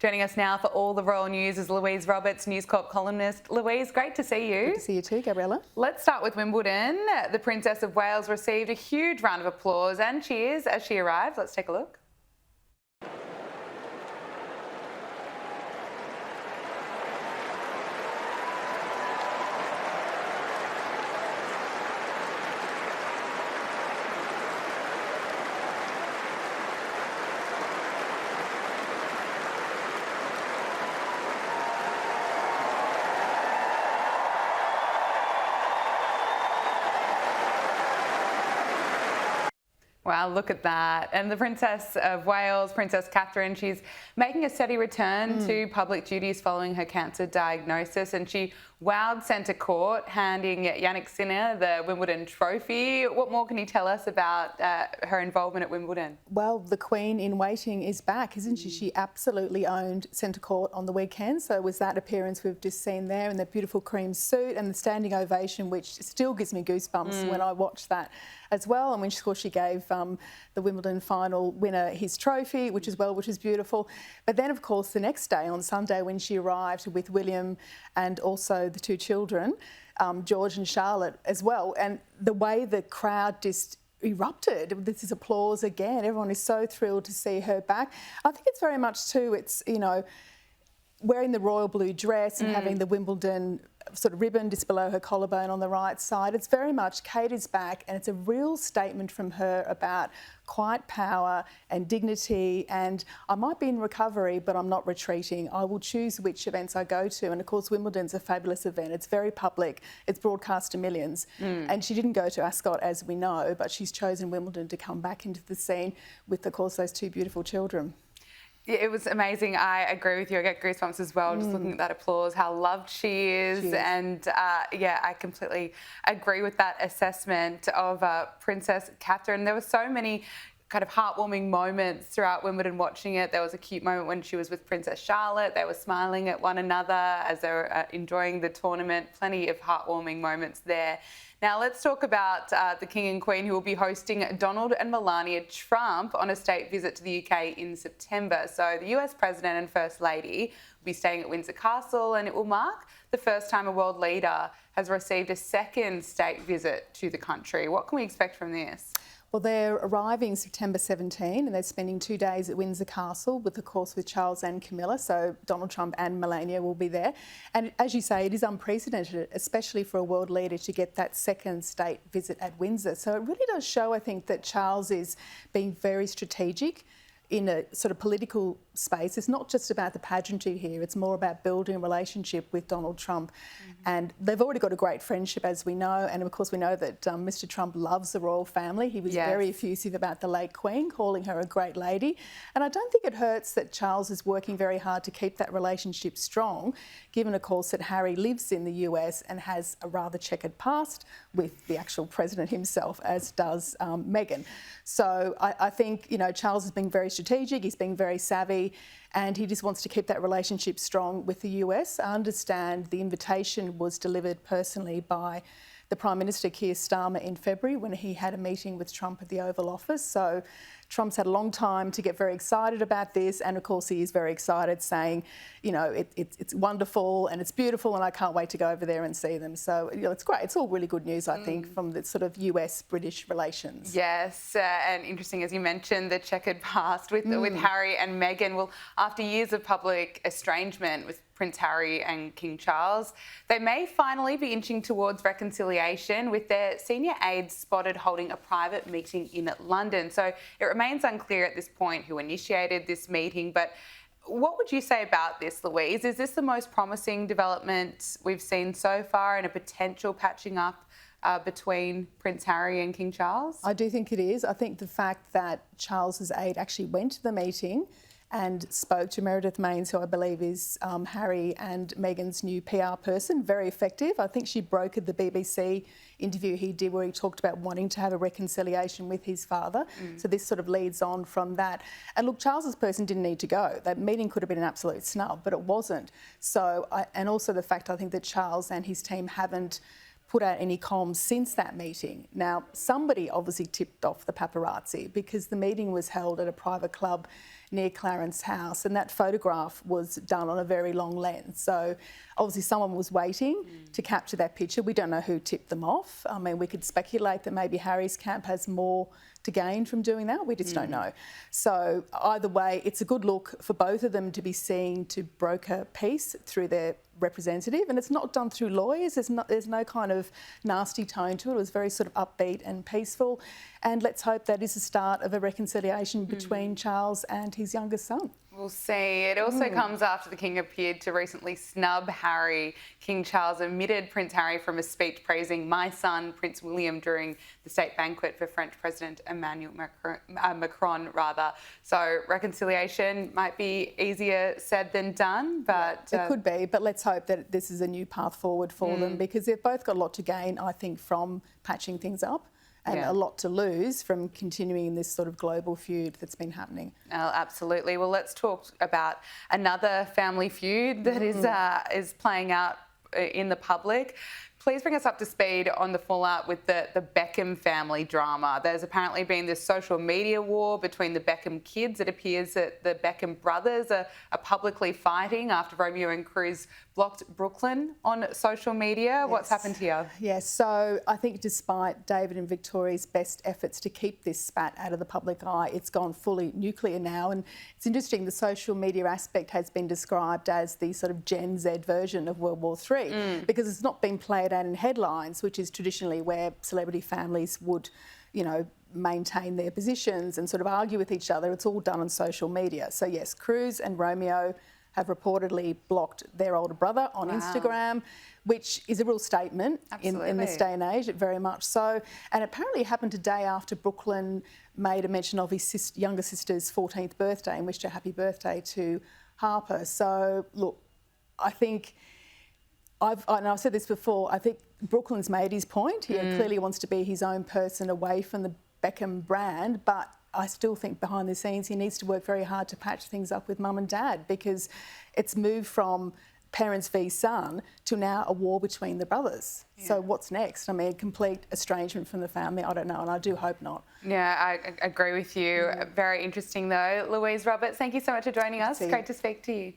Joining us now for all the royal news is Louise Roberts, News Corp columnist. Louise, great to see you. Good to see you too, Gabriella. Let's start with Wimbledon. The Princess of Wales received a huge round of applause and cheers as she arrived. Let's take a look. Wow, look at that. And the Princess of Wales, Princess Catherine, she's making a steady return to public duties following her cancer diagnosis, and she wowed centre court, handing Yannick Sinner the Wimbledon trophy. What more can you tell us about her involvement at Wimbledon? Well, the Queen in waiting is back, isn't she? She absolutely owned centre court on the weekend. So it was that appearance we've just seen there in the beautiful cream suit and the standing ovation, which still gives me goosebumps when I watch that as well. And when, of course, she gave the Wimbledon final winner his trophy, which is beautiful. But then, of course, the next day on Sunday when she arrived with William and also the two children, George and Charlotte as well, and the way the crowd just erupted. This is applause again. Everyone is so thrilled to see her back. I think it's very much too, it's, you know, wearing the royal blue dress and having the Wimbledon sort of ribbon just below her collarbone on the right side. It's very much Kate is back, and it's a real statement from her about quiet power and dignity, and I might be in recovery but I'm not retreating. I will choose which events I go to, and of course Wimbledon's a fabulous event. It's very public, it's broadcast to millions, and she didn't go to Ascot as we know, but she's chosen Wimbledon to come back into the scene with, of course, those two beautiful children. It was amazing. I agree with you. I get goosebumps as well, just looking at that applause, how loved she is. And yeah, I completely agree with that assessment of Princess Catherine. There were so many kind of heartwarming moments throughout Wimbledon watching it. There was a cute moment when she was with Princess Charlotte. They were smiling at one another as they were enjoying the tournament. Plenty of heartwarming moments there. Now let's talk about the King and Queen, who will be hosting Donald and Melania Trump on a state visit to the UK in September. So the US President and First Lady will be staying at Windsor Castle, and it will mark the first time a world leader has received a second state visit to the country. What can we expect from this? Well, they're arriving September 17 and they're spending 2 days at Windsor Castle with, of course, with Charles and Camilla. So Donald Trump and Melania will be there. And as you say, it is unprecedented, especially for a world leader to get that second state visit at Windsor. So it really does show, I think, that Charles is being very strategic in a sort of political space. It's not just about the pageantry here, it's more about building a relationship with Donald Trump. And they've already got a great friendship, as we know, and of course we know that Mr Trump loves the royal family. He was very effusive about the late Queen, calling her a great lady. And I don't think it hurts that Charles is working very hard to keep that relationship strong, given of course that Harry lives in the US and has a rather checkered past with the actual president himself, as does Meghan. So I think, you know, Charles is being very strategic, he's being very savvy, and he just wants to keep that relationship strong with the US. I understand the invitation was delivered personally by the Prime Minister Keir Starmer in February when he had a meeting with Trump at the Oval Office. So Trump's had a long time to get very excited about this, and of course he is very excited, saying, you know, it's wonderful and it's beautiful and I can't wait to go over there and see them. So, you know, it's great. It's all really good news, I think, from the sort of US-British relations. Yes, and interesting, as you mentioned, the checkered past with Harry and Meghan. Well, after years of public estrangement with Prince Harry and King Charles, they may finally be inching towards reconciliation, with their senior aides spotted holding a private meeting in London. So it remains unclear at this point who initiated this meeting, but what would you say about this, Louise? Is this the most promising development we've seen so far in a potential patching up between Prince Harry and King Charles? I do think it is. I think the fact that Charles's aide actually went to the meeting and spoke to Meredith Maines, who I believe is Harry and Meghan's new PR person, very effective. I think she brokered the BBC interview he did where he talked about wanting to have a reconciliation with his father. So this sort of leads on from that. And look, Charles's person didn't need to go. That meeting could have been an absolute snub, but it wasn't. So, and also the fact I think that Charles and his team haven't put out any comms since that meeting. Now, somebody obviously tipped off the paparazzi because the meeting was held at a private club near Clarence House, and that photograph was done on a very long lens. So obviously someone was waiting to capture that picture. We don't know who tipped them off. I mean, we could speculate that maybe Harry's camp has more to gain from doing that. We just don't know. So either way, it's a good look for both of them to be seen to broker peace through their representative, and it's not done through lawyers. There's no kind of nasty tone to it. It was very sort of upbeat and peaceful, and let's hope that is the start of a reconciliation between Charles and his youngest son. We'll see. It also comes after the King appeared to recently snub Harry. King Charles omitted Prince Harry from a speech praising my son, Prince William, during the state banquet for French President Emmanuel Macron. So reconciliation might be easier said than done, but... It could be, but let's hope that this is a new path forward for them, because they've both got a lot to gain, I think, from patching things up, and a lot to lose from continuing this sort of global feud that's been happening. Oh, absolutely. Well, let's talk about another family feud that is playing out in the public. Please bring us up to speed on the fallout with the Beckham family drama. There's apparently been this social media war between the Beckham kids. It appears that the Beckham brothers are publicly fighting after Romeo and Cruz blocked Brooklyn on social media. Yes. What's happened here? Yes, so I think despite David and Victoria's best efforts to keep this spat out of the public eye, it's gone fully nuclear now. And it's interesting, the social media aspect has been described as the sort of Gen Z version of World War III, because it's not been played out in headlines, which is traditionally where celebrity families would, you know, maintain their positions and sort of argue with each other. It's all done on social media. So yes, Cruz and Romeo have reportedly blocked their older brother on Instagram, which is a real statement in this day and age, very much so. And apparently it happened a day after Brooklyn made a mention of his younger sister's 14th birthday and wished her happy birthday to Harper. So look, I think, I've said this before, I think Brooklyn's made his point. He clearly wants to be his own person away from the Beckham brand, but I still think behind the scenes he needs to work very hard to patch things up with mum and dad, because it's moved from parents v son to now a war between the brothers. Yeah. So what's next? I mean, complete estrangement from the family? I don't know, and I do hope not. Yeah, I agree with you. Very interesting though. Louise Roberts, thank you so much for joining us. Great to speak to you.